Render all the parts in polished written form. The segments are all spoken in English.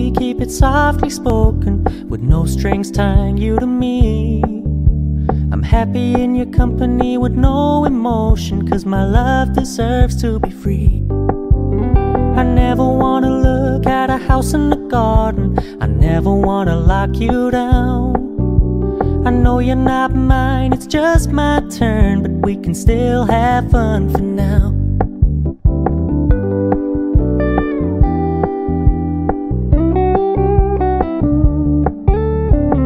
me, keep it softly spoken, with no strings tying you to me. I'm happy in your company with no emotion, 'cause my love deserves to be free. I never wanna look at a house in the garden, I never wanna lock you down. I know you're not mine, it's just my turn, but we can still have fun for now.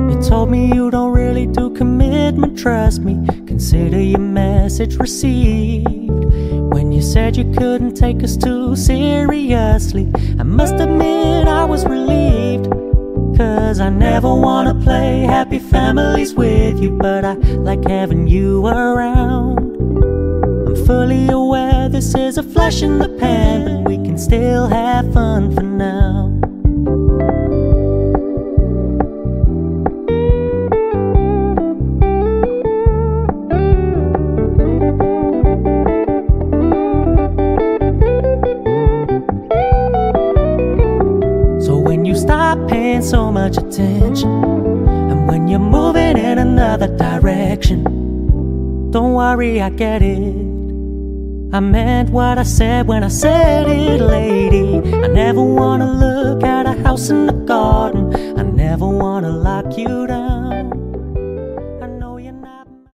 You told me you don't really do commitment, trust me, consider your message received. When you said you couldn't take us too seriously, I must admit I was relieved. 'Cause I never wanna play happy families with you, but I like having you around. I'm fully aware this is a flash in the pan, but we can still have fun for now. Paying so much attention, and when you're moving in another direction, don't worry, I get it. I meant what I said when I said it, lady. I never wanna look at a house in the garden, I never wanna lock you down.